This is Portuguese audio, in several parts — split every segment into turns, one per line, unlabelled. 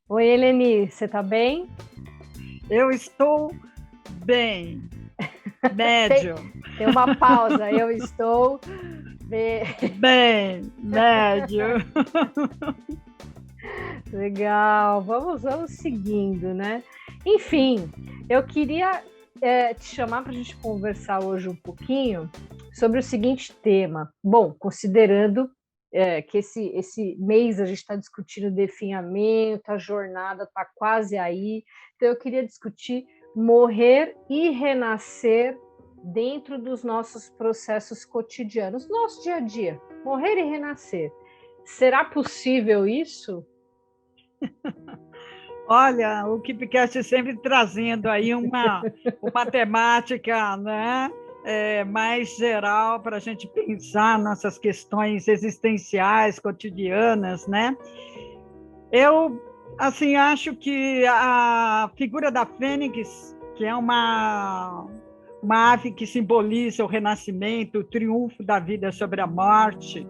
Oi, Eleni, você tá bem?
Eu estou bem,
Tem,
médio,
tem uma pausa, eu estou bem.
bem, médio.
Legal, vamos seguindo, né? Enfim, eu queria te chamar para a gente conversar hoje um pouquinho sobre o seguinte tema. Bom, considerando que esse mês a gente está discutindo definhamento, a jornada está quase aí, então eu queria discutir morrer e renascer dentro dos nossos processos cotidianos, nosso dia a dia, morrer e renascer. Será possível isso?
Olha, o KeepCast sempre trazendo aí uma temática, né, mais geral para a gente pensar nossas questões existenciais, cotidianas, né? Eu, assim, acho que a figura da Fênix, que é uma ave que simboliza o renascimento, o triunfo da vida sobre a morte,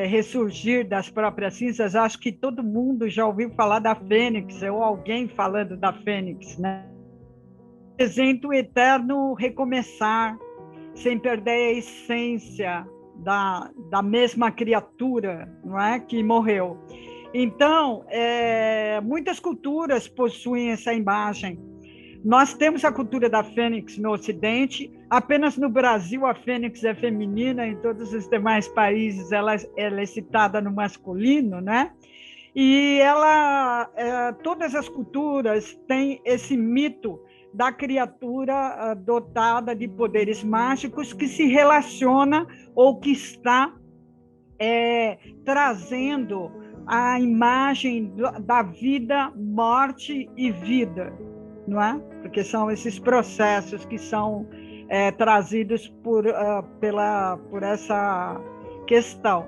ressurgir das próprias cinzas. Acho que todo mundo já ouviu falar da Fênix, ou alguém falando da Fênix, né? Representa o eterno recomeçar, sem perder a essência da mesma criatura, não é, que morreu. Então, muitas culturas possuem essa imagem. Nós temos a cultura da fênix no Ocidente, apenas no Brasil a fênix é feminina, em todos os demais países ela é citada no masculino, né? E todas as culturas têm esse mito da criatura dotada de poderes mágicos que se relaciona ou que está trazendo a imagem da vida, morte e vida, não é? Porque são esses processos que são trazidos por essa questão.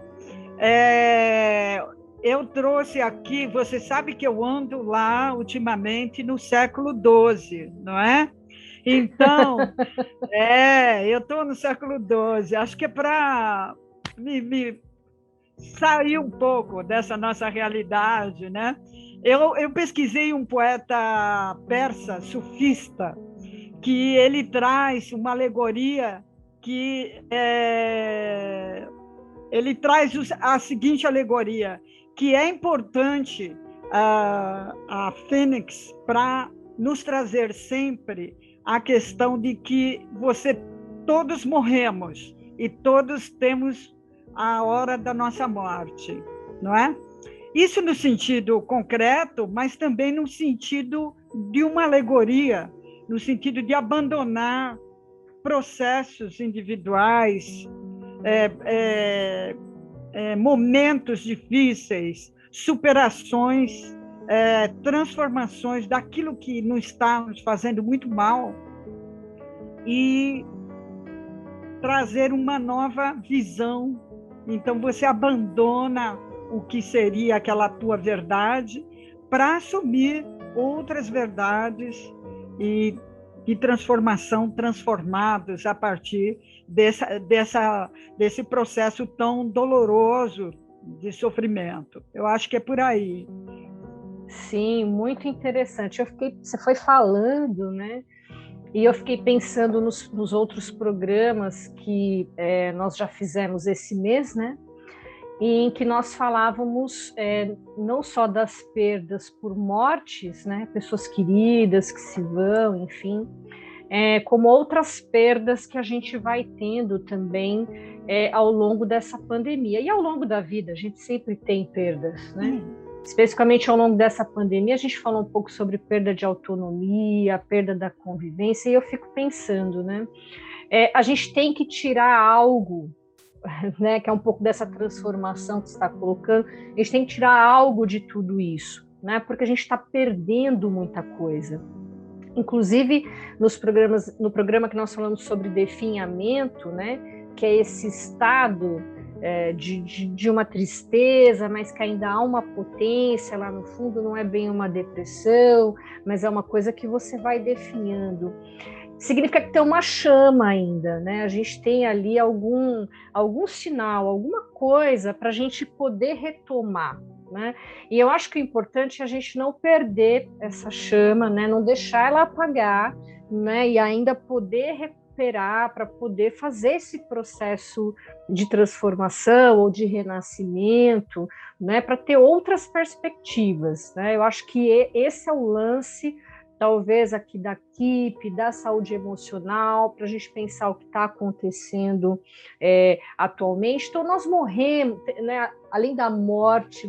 Eu trouxe aqui, você sabe que eu ando lá ultimamente no século XII, não é? Então, eu estou no século XII, acho que é para me sair um pouco dessa nossa realidade, né? Eu pesquisei um poeta persa, sufista, que ele traz uma alegoria que ele traz a seguinte alegoria, que é importante a Fênix para nos trazer sempre a questão de que todos morremos e todos temos a hora da nossa morte, não é? Isso no sentido concreto, mas também no sentido de uma alegoria, no sentido de abandonar processos individuais, momentos difíceis, superações, transformações daquilo que nos está nos fazendo muito mal e trazer uma nova visão. Então, você abandona o que seria aquela tua verdade para assumir outras verdades e de transformação, transformados a partir desse processo tão doloroso de sofrimento. Eu acho que é por aí.
Sim, muito interessante. Você foi falando, né? E eu fiquei pensando nos outros programas que nós já fizemos esse mês, né? E em que nós falávamos não só das perdas por mortes, né? Pessoas queridas que se vão, enfim, como outras perdas que a gente vai tendo também ao longo dessa pandemia. E ao longo da vida, a gente sempre tem perdas, né? Especificamente ao longo dessa pandemia, a gente falou um pouco sobre perda de autonomia, perda da convivência, e eu fico pensando, né? A gente tem que tirar algo, né? Que é um pouco dessa transformação que você está colocando, a gente tem que tirar algo de tudo isso, né? Porque a gente está perdendo muita coisa. Inclusive, no programa que nós falamos sobre definhamento, né? Que é esse estado de uma tristeza, mas que ainda há uma potência lá no fundo, não é bem uma depressão, mas é uma coisa que você vai definhando. Significa que tem uma chama ainda, né? A gente tem ali algum sinal, alguma coisa para a gente poder retomar. né? E eu acho que o importante é a gente não perder essa chama, né? Não deixar ela apagar, né? E ainda poder recuperar para poder fazer esse processo de transformação ou de renascimento, né? Para ter outras perspectivas, né? Eu acho que esse é o lance, talvez aqui da KIP, da saúde emocional, para a gente pensar o que está acontecendo atualmente. Então, nós morremos, né, além da morte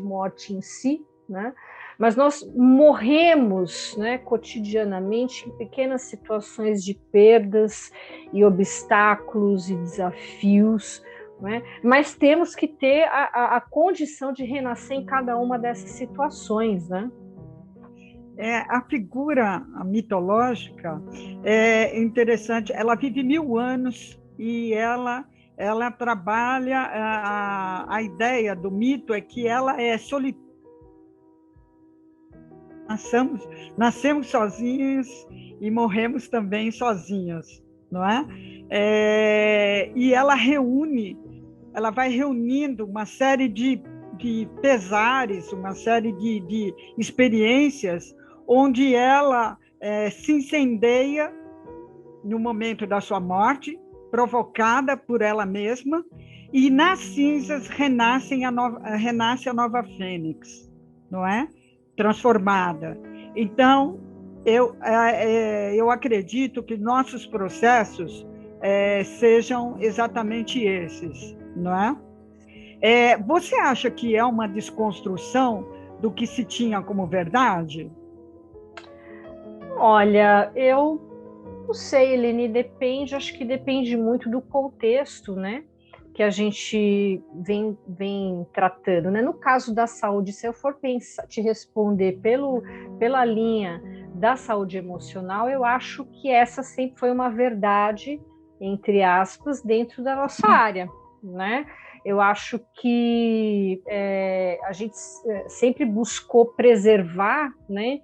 em si, né, mas nós morremos, né, cotidianamente em pequenas situações de perdas e obstáculos e desafios, né, mas temos que ter a condição de renascer em cada uma dessas situações, né?
A figura mitológica é interessante, ela vive 1000 anos e ela trabalha, a ideia do mito é que ela é solitária. Nascemos sozinhos e morremos também sozinhos, não é? E ela vai reunindo uma série de pesares, uma série de experiências onde ela se incendeia no momento da sua morte, provocada por ela mesma, e nas cinzas renasce a nova fênix, não é? Transformada. Então, eu acredito que nossos processos sejam exatamente esses, não é? Você acha que é uma desconstrução do que se tinha como verdade?
Olha, eu não sei, Helene, acho que depende muito do contexto, né, que a gente vem tratando, né? No caso da saúde, se eu for te responder pela linha da saúde emocional, eu acho que essa sempre foi uma verdade, entre aspas, dentro da nossa área, né? Eu acho que a gente sempre buscou preservar, né,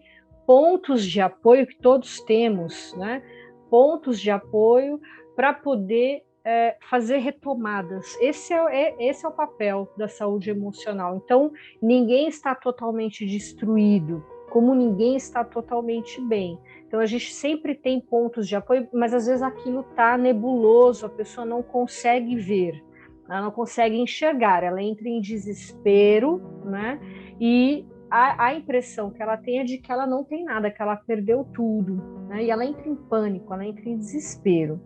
pontos de apoio que todos temos, né? Pontos de apoio para poder fazer retomadas. Esse é o papel da saúde emocional. Então, ninguém está totalmente destruído, como ninguém está totalmente bem. Então, a gente sempre tem pontos de apoio, mas às vezes aquilo está nebuloso, a pessoa não consegue ver, ela não consegue enxergar, ela entra em desespero, né? E a impressão que ela tem é de que ela não tem nada, que ela perdeu tudo, né? E ela entra em pânico, ela entra em desespero.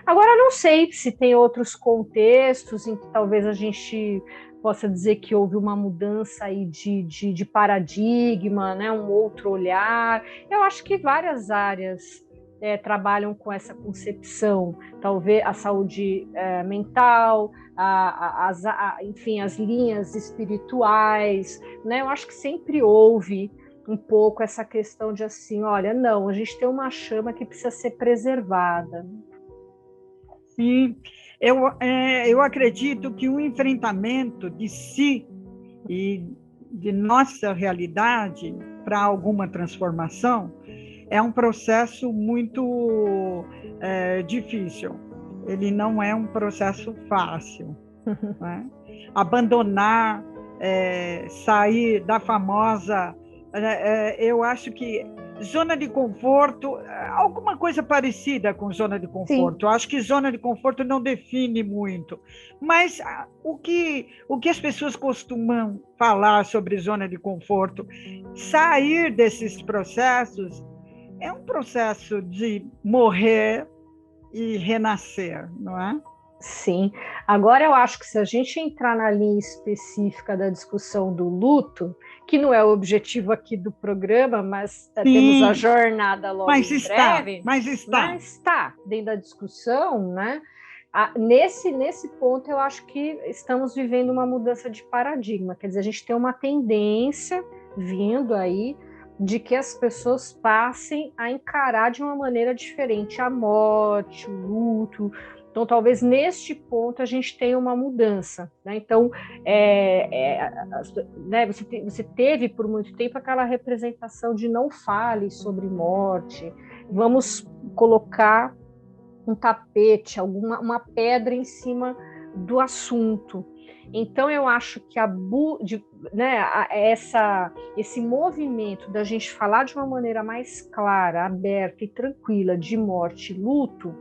Agora, não sei se tem outros contextos em que talvez a gente possa dizer que houve uma mudança aí de paradigma, né? Um outro olhar. Eu acho que várias áreas trabalham com essa concepção, talvez a saúde mental, enfim, as linhas espirituais, né? Eu acho que sempre houve um pouco essa questão de assim, olha, não, a gente tem uma chama que precisa ser preservada.
Sim, eu acredito que o enfrentamento de si e de nossa realidade para alguma transformação é um processo muito difícil. Ele não é um processo fácil, né? Abandonar, sair da famosa... eu acho que zona de conforto, alguma coisa parecida com zona de conforto. Eu acho que zona de conforto não define muito, mas o que as pessoas costumam falar sobre zona de conforto, sair desses processos é um processo de morrer e renascer, não é?
Sim. Agora, eu acho que se a gente entrar na linha específica da discussão do luto, que não é o objetivo aqui do programa, mas temos a jornada logo em breve,
mas
está dentro da discussão, né? Nesse ponto, eu acho que estamos vivendo uma mudança de paradigma, quer dizer, a gente tem uma tendência vindo aí de que as pessoas passem a encarar de uma maneira diferente a morte, o luto. Então, talvez neste ponto a gente tenha uma mudança, né? Então, né, você teve por muito tempo aquela representação de não fale sobre morte, vamos colocar um tapete, uma pedra em cima do assunto. Então, eu acho que esse movimento da gente falar de uma maneira mais clara, aberta e tranquila de morte e luto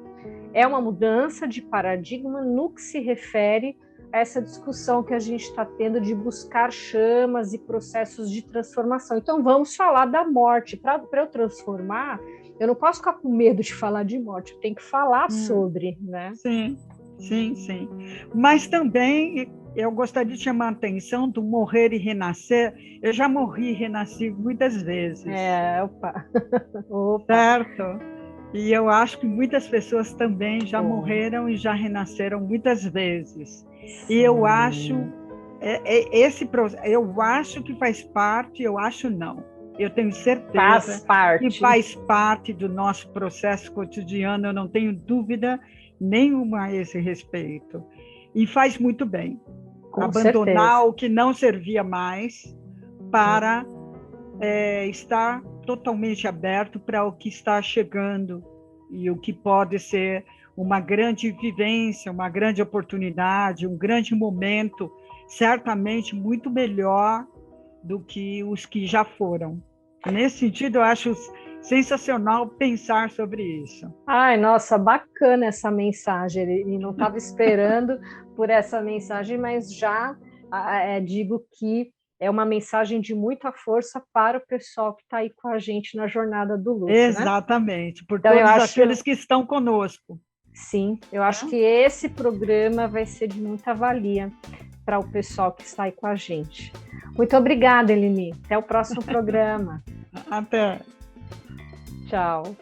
é uma mudança de paradigma no que se refere a essa discussão que a gente está tendo de buscar chamas e processos de transformação. Então, vamos falar da morte. Para eu transformar, eu não posso ficar com medo de falar de morte, eu tenho que falar sobre, né?
Sim, sim, sim. Mas também eu gostaria de chamar a atenção do morrer e renascer. Eu já morri e renasci muitas vezes.
Opa.
Certo? E eu acho que muitas pessoas também já morreram e já renasceram muitas vezes. Sim. E eu acho eu acho que faz parte, eu acho não. Eu tenho certeza que faz parte do nosso processo cotidiano, eu não tenho dúvida nenhuma a esse respeito. E faz muito bem.
Com
abandonar
certeza.
o que não servia mais para estar totalmente aberto para o que está chegando e o que pode ser uma grande vivência, uma grande oportunidade, um grande momento, certamente muito melhor do que os que já foram. Nesse sentido, eu acho sensacional pensar sobre isso.
Ai, nossa, bacana essa mensagem. Ele não estava esperando por essa mensagem, mas já digo que é uma mensagem de muita força para o pessoal que está aí com a gente na jornada do luto.
Exatamente,
né?
Por então, todos aqueles que estão conosco.
Sim, eu acho que esse programa vai ser de muita valia para o pessoal que está aí com a gente. Muito obrigada, Eleni. Até o próximo programa.
Até.
Tchau.